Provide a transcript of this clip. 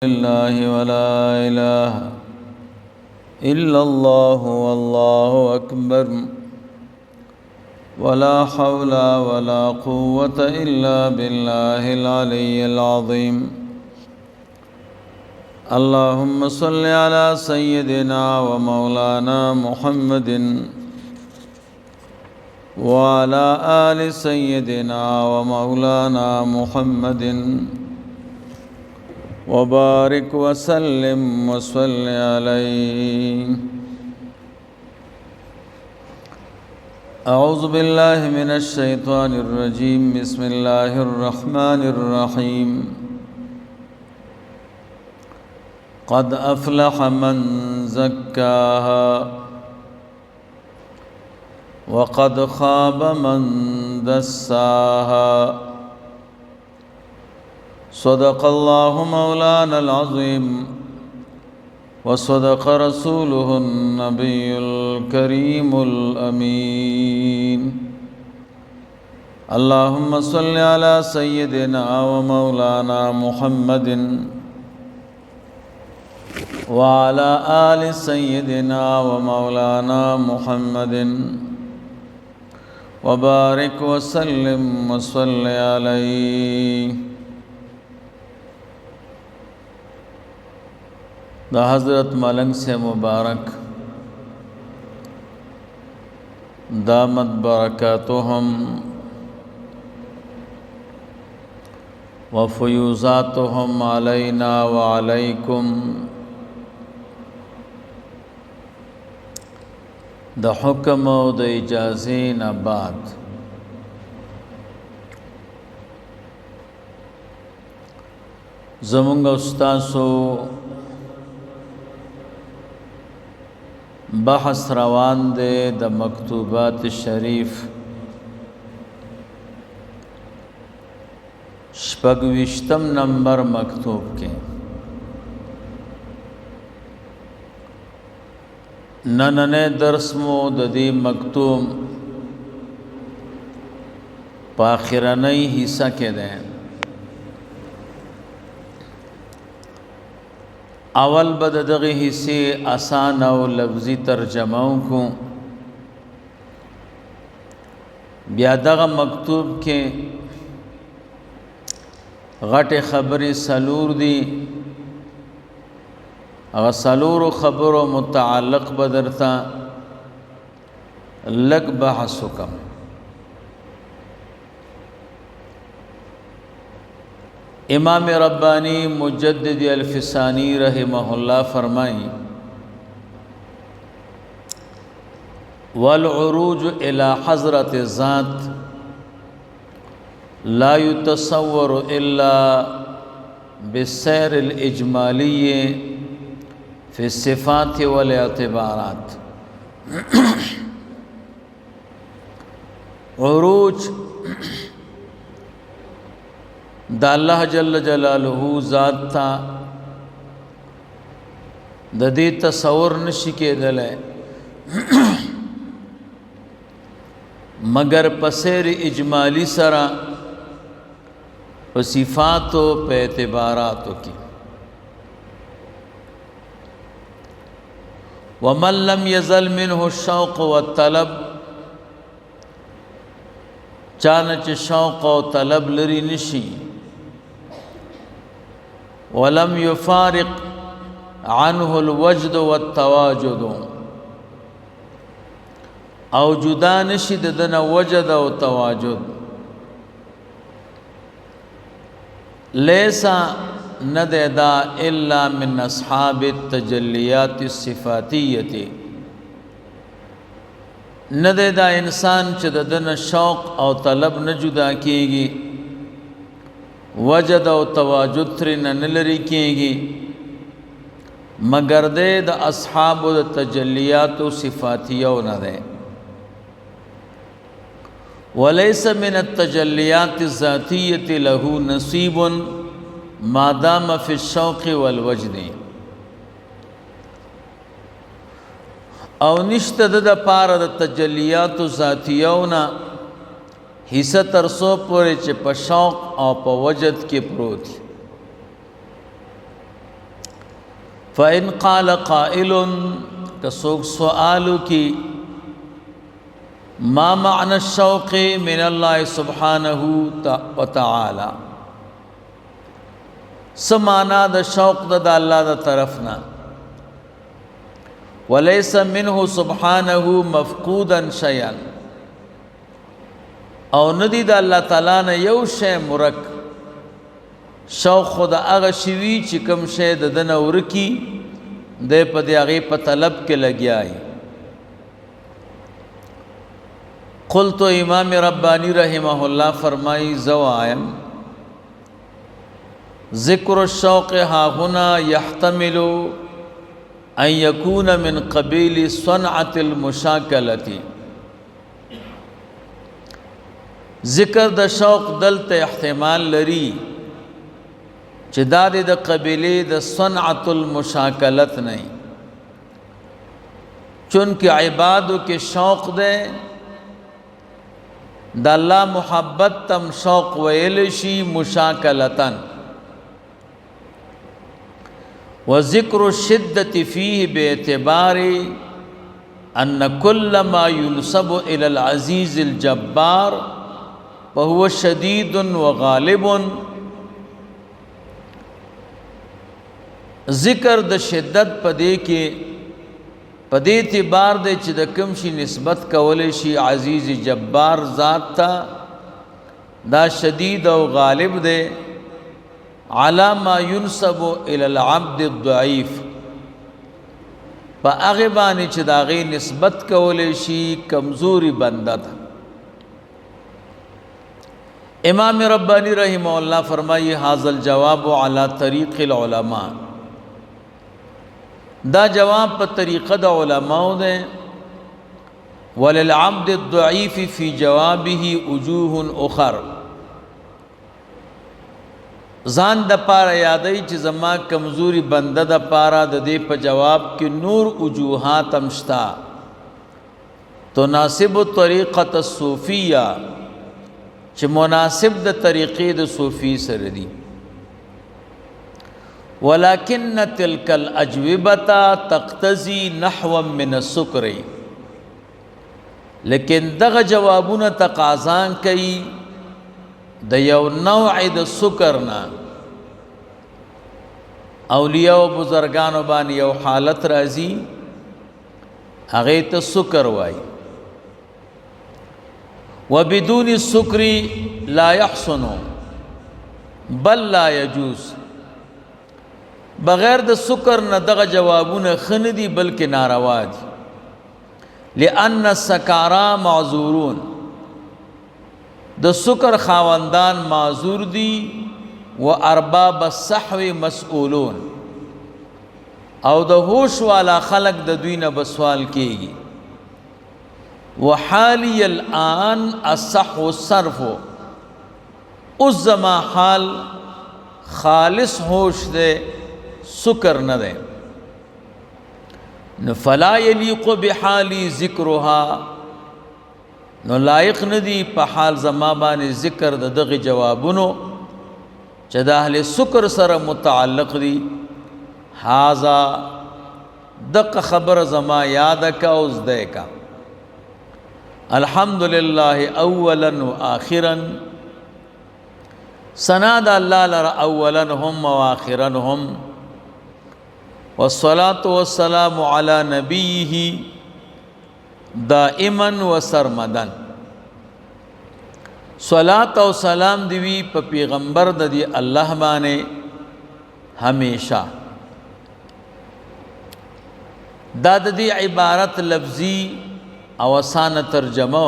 لله ولا إله إلا الله والله أكبر ولا حول ولا قوة إلا بالله العلي العظيم. اللهم صل على سيدنا ومولانا محمد وعلى آل سيدنا ومولانا محمد وبارك وسلم وصل عليه. أعوذ بالله من الشيطان الرجيم. بسم الله الرحمن الرحيم. قد أفلح من زكاها وقد خاب من دساها. صدق الله مولانا العظيم وصدق رسوله النبي الكريم الأمين. اللهم صل على سيدنا ومولانا محمد وعلى آل سيدنا ومولانا محمد وبارك وسلم وصل عليه. دا حضرت ملنگ سے مبارک دامت برکاتهم وفیوزاتهم علینا وعلیکم دا حکم و دا اجازین بعد زمونگ استاسو بحث روان دے د مکتوبات شریف شپږویشتم نمبر مکتوب کې نننې درس مو د دې مکتوب په اخرنۍ حصہ کې ده. اول بد دغه حصے آسان او لفظی ترجمه کو بیا دغه مکتوب کې غټه خبرې سلور دي. هغه سلور خبرو متعلق بدرتا لګ بحث وکم. امام ربانی مجدد الفسانی رحمہ اللہ فرمائیں والعروج الى حضرت ذات لا يتصور الا بالسیر الاجمالی فی الصفات والاعتبارات. عروج دا اللہ جل جلالہ ذات تا دا دی تصور نشی کے دلے مگر پسیر اجمالی سرا پا صفاتو پا اعتباراتو کی. ومن لم یزل منہ الشوق والطلب چانچ شوق و طلب لری نشی ولم يفارق عنه الوجد والتواجد او جدا نشد دنا وجد او تواجد. لیسا ندیدا الا من اصحاب التجلیات الصفاتیت. ندیدا انسان چه دنا شوق او طلب نه جدا کیږي وجد او تواجد ترین نلری کیږي مگر دې د اصحاب د تجلیات و صفاتیو نه ده. وليس من التجلیات الذاتیه له نصیب ما دام فی الشوق والوجد. او نشته د پاره د تجلیات ذاتیو نه حصہ ترسو پورې چې په شوق او په وجد کې پروت. فإن قال قائل کسوک سوالو کی ما معنی الشوق من اللہ سبحانہ وتعالی سمانا دا شوق دا اللہ دا طرفنا ولیس منہ سبحانہ مفقودا شیئا او ندی دا اللہ تعالیٰ نے یو شے مرک شوق خدا اغا شوی چکم شے ددن ورکی دے پا دے اغی پا طلب کے لگیائی قلتو امام ربانی رحمہ اللہ فرمائی زوائم ذکر الشوق ہا ہنا یحتمل ان یکون من قبیل صنعت المشاکلتی ذکر دا شوق دلت احتمال لری چی دا دا قبیلی دا صنعت المشاکلت نہیں چونکہ عبادو کے شوق دے دا اللہ محبت تم شوق ویلشی مشاکلتاً وذکر الشدت فیہ باعتبار ان کل ما ينسب الى العزیز الجبار فهو شدید وغالب ذکر د شدت پدے کے پدے اعتبار دے چې د کوم شي نسبت کولې شي عزیز جبار ذات تا دا شدید او غالب دے علی ما ينسب الى العبد الضعیف پا اغبانی چې دا غي نسبت کولې شي کمزوری بنده تا امام ربانی رحمہ اللہ فرمائی حاضر الجواب علی طریق العلماء دا جواب پر طریقہ دا علماء دے وللعبد الضعیف فی جوابه وجوہ اخر زان دا پارا یادئی چی زما کمزوری بندہ دا پارا دا دے پا جواب کی نور وجوہات امشتا تناسب طریقت الصوفیہ چی مناسب دا طریقی دا صوفی سردی ولیکن تلک الاجوبتا تقتضی نحو من السکر لیکن دغ جوابون تقاضان کئی دا یو نوع دا سکرنا اولیاء و بزرگانو بانی یو حالت رازی اغیت سکر وائی وبدون السکر لا يحسن بل لا يجوز بغیر د سکر نه دغه جوابونه خندي بلکې ناروا دي لأن السکارا معذورون د سکر خاوندان معذور دي و ارباب الصحو مسئولون او د هوش والا خلق د دوی نه بسوال کیږي وحالی الان الصحو الصرف اس زما حال خالص ہوش دے سکر نہ دے فلا یلیق بحالی ذکرها نو لائق ندی پا حال زما بانی ذکر دا دغی جوابونو چا دا اہل سکر سر متعلق دی حازا دق خبر زما یادکا از دے کا الحمدللہ اولا و آخرا سناد اللہ لر اولا ہم و آخرا ہم والصلاة والسلام على نبیه دائما و سرمدن صلاة و سلام دیوی پا پیغمبر دی اللہ بانے ہمیشہ دا دی عبارت لفظی او آسان ترجمہ